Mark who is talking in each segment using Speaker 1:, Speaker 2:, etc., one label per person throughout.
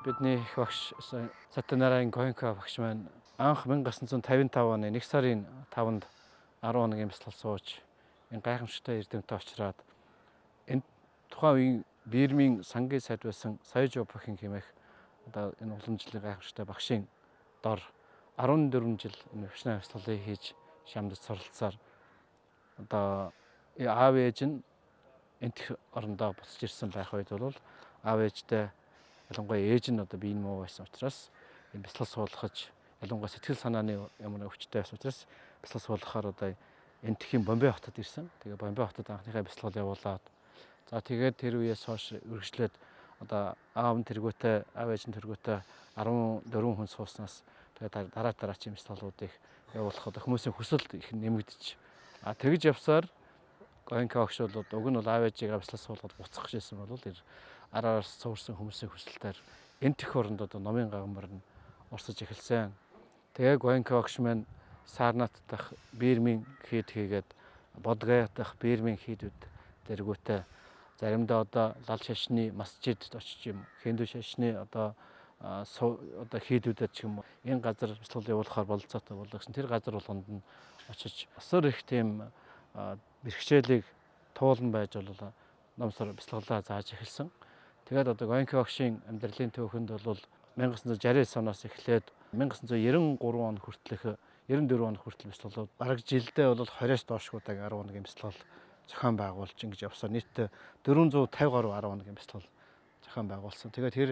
Speaker 1: Бидний их багш Сатанарайн Гойнко багш маань анх 1955 оны 1 сарын 5-нд 11-ийн бяцлал сууж энэ гайхамшигтай эрдэмтэд очраад энэ тухайн үеийн Бирмийн сангийн сайд байсан Саяжо Бохин хэмээх одоо энэ уламжлалын гайхамшигтай багшийн дор 14 жил энэ вишна бяцлалыг хийж шамдаж суралцсаар одоо аав ээж нь энтх орондоо буцаж ирсэн байх үед бол аав ээжтэй ялангуяа ээж нь одоо биеийн муу байсан учраас энэ бяцлал суулгаж ялангуяа сэтгэл санааны ямар өвчтэй байсан учраас бяцлал суулгахаар одоо энтхийн Бомбей хотод ирсэн. Тэгээ Бомбей хотод анхныхаа бяцлал явуулаад за тэгээд тэр үеэс хойш үргэлжлээд одоо аав нь тэргүүтээ аав ээж нь тэргүүтээ 14 хүн сууснаас тэгээд дараачийн бяцлалуудыг явуулахад хүмүүсийн хүсэл их нэмэгдэж тэгж явсаар Гойнко багш бол уг нь бол аав ээжигээ бяцлал суулгаад буцах гэжсэн бол араараас цуурсан хүмүүсийн хүсэлтээр энтх оронд одоо номын гагамбар нь урсаж эхэлсэн. Тэгээ Гойнко багш маань Сарнат дахь Бирмийн хийд хийгээд Бодгай дахь Бирмийн хийдүүд дэргүүтээ заримдаа одоо лал шашны масжидд очиж юм хинду шашны одоо хийдүүдэд ч юм уу энэ газар бяцлал явуулахаар бололцоотой болгосон. Тэр газар болгонд нь очиж асар их тийм бэрхшээлийг туулан байж бол номсор бяцлаглаа зааж эхэлсэн. Тэгээд одоо Гойнко багшийн амьдралын түүхэнд бол 1969 оноос эхлээд 1993 он хүртэлх 94 он хүртэл бяцлаглууд бараг жилдээ бол 20-с доошгүй 11 бяцлал зохион байгуулж ингэж явсаар нийтдээ 450 гаруй 11 бяцлал зохион байгуулсан. Тэгээд тэр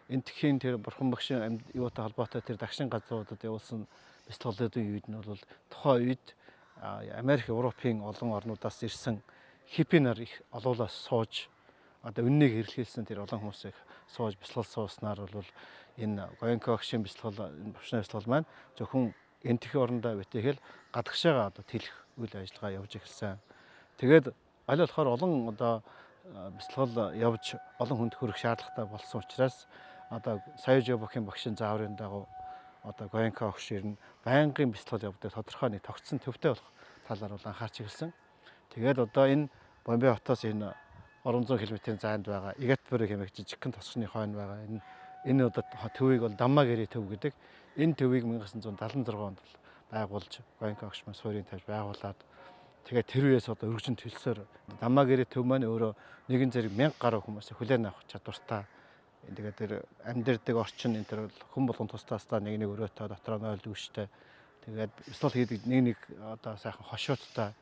Speaker 1: энтхийн тэр бурхан багшийн юутай холбоотой тэр дагшин газруудад явуулсан бяцлаглуудын үед нь бол тухайн үед Америк, Европын олон орнуудаас ирсэн хиппи нар их олоолаас сууж одоо үннийг хэрэглүүлсэн тэр олон хүмүүсийг сууж бяцлал сууснаар бол энэ Гойнко багшийн бяцлал бушны бяцлал маань зөвхөн энтхийн орондоо битээхэл гадагшаага одоо тэлэх үйл ажиллагаа явж эхэлсэн. Тэгээд аль болохоор олон одоо бяцлал явж олон хүнд хүрэх шаардлагатай болсон учраас одоо Саяжо Бохин багшийн зааврын дагуу одоо Гойнко багш ер нь байнгын бяцлал явдаг тодорхой нэг тогтсон төвтэй болох талаар бол анхаарч эхэлсэн. Тэгээд одоо энэ Бомбей хотоос энэ 300 км-ийн зайд байгаа Игатбури хэмээх жижигхэн тосгоны хойно байгаа энэ одоо төвийг бол Даммагери төв гэдэг. Энэ төвийг 1976 онд байгуулж Гойнко багш маань суурийн тавьж байгуулад тэгээд тэр үеэс одоо өргөжин төлсөөр Даммагери төв маань өөрөө нэгэн зэрэг 1000 гаруй хүмүүсийг хүлээн авах чадвартай. Тэгээд тэр амьдардаг орчин энэ төр хүн болгон тусдаастаа нэг өрөөтэй дотроо нойлдог штэ. Тэгээд бяцлал хийдэг нэг одоо сайхан хошууттай.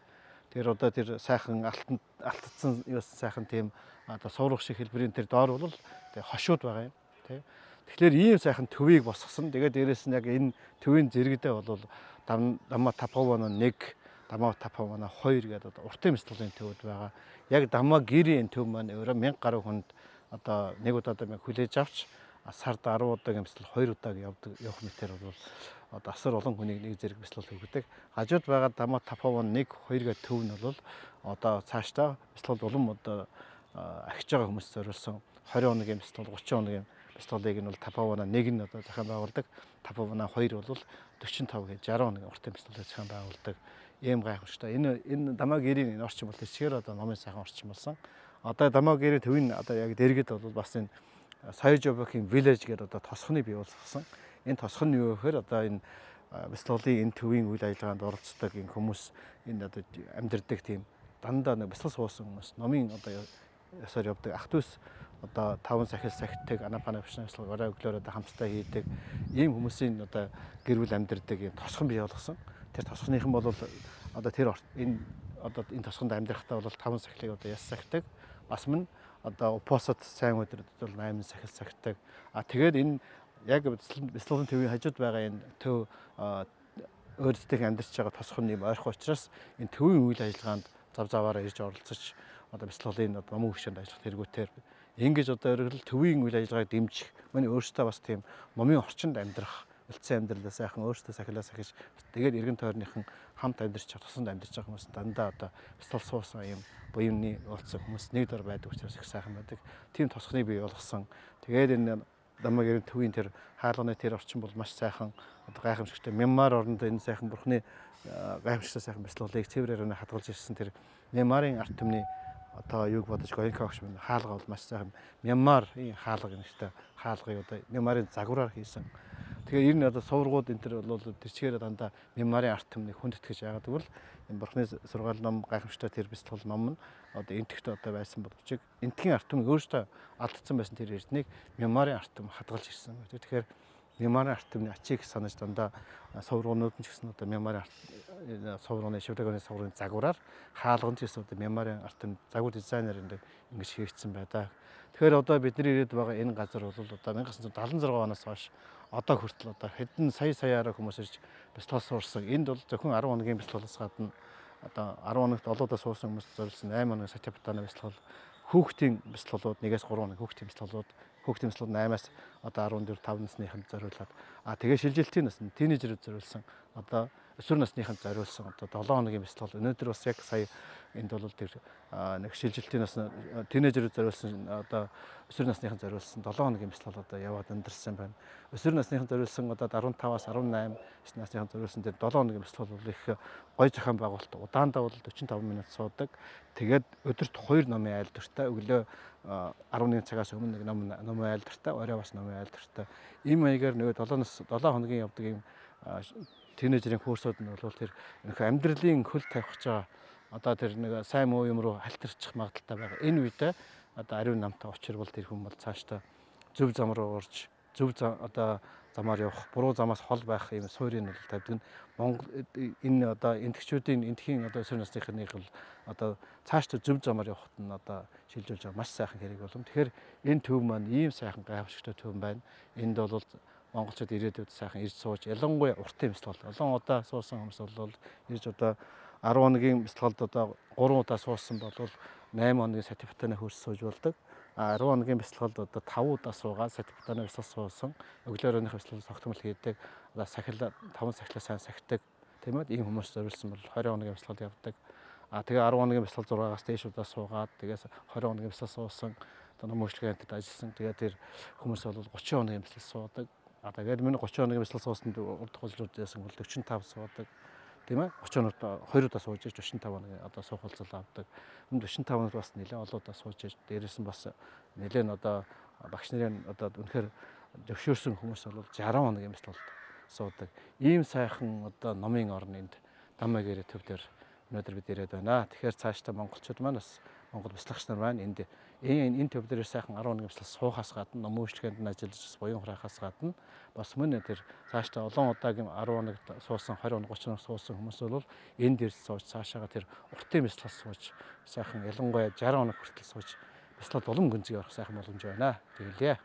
Speaker 1: Тэр одоо тэр сайхан алтцсан юу сайхан тийм одоо суурах шиг хэлбэрийн тэр доор бол тэг хошууд байгаа юм тий. Тэгэхээр ийм сайхан төвийг босгосон. Тэгээд дээрэс нь яг энэ төвийн зэрэгдээ бол Дамма Тапавана 1, Дамма Тапавана 2 гэдэг одоо уртын бяцлалын төвүүд байгаа. Яг Даммагерийн төв маань өөрөө 1000 гаруй хүнд одоо нэг удаа хүлээж авч сард 10 удаагийн бяцлал 2 удааг явах мэтэр бол одоо асар олон хүнийг нэг зэрэг бяцлал өгдөг. Хажууд байгаа Дамма Тапаван 1, 2 гэх төв нь бол одоо цаашдаа бяцлал улам одоо ахиж байгаа хүмүүс зориулсан 20 хоногийн бяцлал 30 хоногийн бяцлалыг нь бол Тапавана 1 нь одоо зохион байгуулдаг. Тапавана 2 бол 45 гэж 60 хоногийн уртын бяцлалыг зохион байгуулдаг. Ийм гайхамшигтай. Энэ Даммагерийн энэ орчин бол тэсгээр одоо номын сайхан орчин болсон. Одоо Даммагери төвийн одоо яг дэргэд бол бас энэ Саяжо Бохин village гэдэг одоо тосгоны бий болгосон. Энэ тосгон нь юу гэхээр одоо энэ бяцлаглалын энэ төвийн үйл ажиллагаанд оролцдог энэ хүмүүс энэ одоо амьдардаг тийм дандаа нэг бяцлал суусан хүмүүс номын одоо ясаар явдаг ах トゥ ус одоо 5 сахил сахитдаг анапана бяцлал орой өглөөр одоо хамтдаа хийдэг ийм хүмүүсийн одоо гэр бүл амьдардаг юм тосгон бий болгосон. Тэр тосгоныхан бол одоо тэр энэ одоо энэ тосгонд амьдрахтаа бол 5 сахилыг одоо яс сахидаг. Бас мөн одоо опосод сайн өдрөд бол 8 сахил сахидаг. Тэгээд энэ яг бяцлаглалын төвийн хажууд байгаа энэ төв өөрсдөө амьдарч байгаа тосгоны ойрхон учраас энэ төвийн үйл ажиллагаанд зав заваараа ирж оролцож одоо бяцлаглалын номын хөгжинд ажиллах тэргүүтээр ингэж одоо ерөнхийдөө төвийн үйл ажиллагааг дэмжих миний өөртөө бас тийм номын орчинд амьдрах үлдсэн амьдралаа сайхан өөртөө сахилаа сахиж тэгээд эргэн тойрныхан хамт амьдарч тусанд амьдарч байгаа хүмүүс дандаа одоо бяцлал суусан юм буйны уулзсан хүмүүс нэг дор байдаг учраас их сайхан байдаг. Тийм тосгоныг бий болгосон. Тэгээд энэ Даммагерийн төвийн тэр хаалганы тэр орчин бол маш сайхан одоо гайхамшигтай Мянмар орнд энэ сайхан бурхны гайхамшигтай сайхан бяцлаглалыг цэвэр ярианы хадгалж ирсэн тэр Мянмарын арт түмний одоо юуг бодож Гоенка багш минь хаалга бол маш сайхан Мянмарын хаалга гэнэтэй хаалгыг одоо Мянмарын загвараар хийсэн. Тэгэхээр ер нь одоо сувргууд энэ төр бол тэр чигээр дандаа Мянмарын арт түмнийг хүндэтгэж яагаад гэвэл энэ бурхны сургаал ном гайхамшигтай тэр бэлтгэл ном нь одоо энтэгт одоо байсан боловч энтгийн арт түмнийг өөрөөсөө алдсан байсан тэр эрднийг Мянмарын арт түм хадгалж ирсэн. Тэгэхээр Мянмарын арт түмний ачийг санаж дандаа сувргууд нь ч гэсэн одоо Мянмарын сувргууны шивдэгоны сувргууны загвараар хаалганд гэсэн одоо Мянмарын арт түмний загвар дизайнер ингэж хийгдсэн байдаг. Тэгэхээр одоо бидний ирээд байгаа энэ газар бол одоо 1976 оноос хойш одоо хүртэл одоо хэдэн саяараа хүмүүс ирж бэлтгэл суурсан. Энд бол зөвхөн 10 хоногийн бэлтгэлээс гадна одоо 10 хоногт олоодаа суусан хүмүүс зориулсан 8 хоногийн сатипатаны бэлтгэл, хүүхдийн бэлтгэлүүд 1-3 хоног хүүхдийн бэлтгэлүүд 8-аас одоо 14 5 насныханд зориулаад тэгээ шилжилтийн нас нь тийнейжерүүд зориулсан одоо өсвөр насныханд зориулсан одоо 7 хоногийн бэлтгэл өнөөдөр бас яг сая энд бол тэр нэг шилжилтийн нас тийнейжерүүд зориулсан одоо өсвөр насныханд зориулсан 7 хоногийн бэлтгэл одоо яваад өндөрлсөн байна. Өсвөр насныханд зориулсан одоо 15-аас 18 насныханд зориулсан тэр 7 хоногийн бэлтгэл бол их гой зохион байгуулалт удаандаа бол 45 минут суудаг. Тэгээд өдөрт 2 номын айлдвартай өглөө 11 цагаас өмнө нэг номын айлдвартай орой бас номын айлдвартай ийм маягаар нөгөө 7 хоногийн явдаг ийм тийнейжерийн курсууд нь бол тэр амьдралын хөл тавих гэж байгаа одоо тэр нэг сайн муу юм руу халтарчих магадaltaй байгаа. Энэ үедээ одоо ариун намтай учирвал тэр хүн бол цаашдаа зөв зам руу орж зөв одоо замаар явах, буруу замаас хол байх ийм суурийг бол тавьдаг. Монгол энэ одоо энтгчүүдийн энтхийн одоо өсвөр насныхных бол одоо цаашдаа зөв замаар явахт нь одоо шилжүүлж байгаа маш сайхан хэрэг болом. Тэгэхээр энэ төв маань ийм сайхан гайхамшигтай төв байна. Энд бол монголчууд ирээдүйд сайхан ирж сууж ялангуяа уртын бэлтгэл олон удаа суусан хүмүүс бол ирж одоо 10 хоногийн бэлтгэлд одоо 3 удаа суусан бол 8 хоногийн сатипатаны хөрс сууж болдог. 10 хоногийн бэлтгэлд одоо 5 удаа суугаад сатипатаны бэлтгэл суусан. Өглөө оройных бэлтгэл тогтмол хийдэг. Одоо сахил 5 сахилаа сайн сахидаг. Тийм ээ ийм хүмүүс зориулсан бол 20 хоногийн бэлтгэл явдаг. Тэгээ 10 хоногийн бэлтгэл 6-аас дээш удаа суугаад тэгээс 20 хоногийн бэлтгэл суусан. Одоо номжлогын антид ажилласан. Тэгээ тэр хүмүүс бол 30 хоногийн бэлтгэл суудаг. Тэгээд миний 30 хоногийн бэлтгэл суусанд урд хожлууд яасан бол 45 суудаг. Тийм ээ 30 хоногт 2 удаа сууж иж 45 хоног одоо суух болцол авдаг. 45 хоногт бас нэлээд олон удаа сууж иж дээрээс нь бас нэлээд одоо багш нарын одоо үнэхээр зөвшөөрсөн хүмүүс бол 60 хоногийн бэлтгэл суудаг. Ийм сайхан одоо номын орн энд Даммайгэрэ төв дээр өнөөдөр бид ирээд байна. Тэгэхээр цаашдаа монголчууд маань бас монгол бяцлагч нар байна. Энэ төв дээр сайхан 10 хоногийн бэлтгэл суухаас гадна ном үйлчлэгэнд нь ажиллаж буян хураахаас гадна бас мөн тэр цаашдаа олон удаагийн 10 хоног суусан 20 хоног 30 хоног суусан хүмүүс бол энд ирж сууж цаашаага тэр уртын бэлтгэл сууж сайхан ялангуяа 60 хоног хүртэл сууж бэлтгэл улам гүнзгий орох сайхан боломж байна. Тэгэлээ.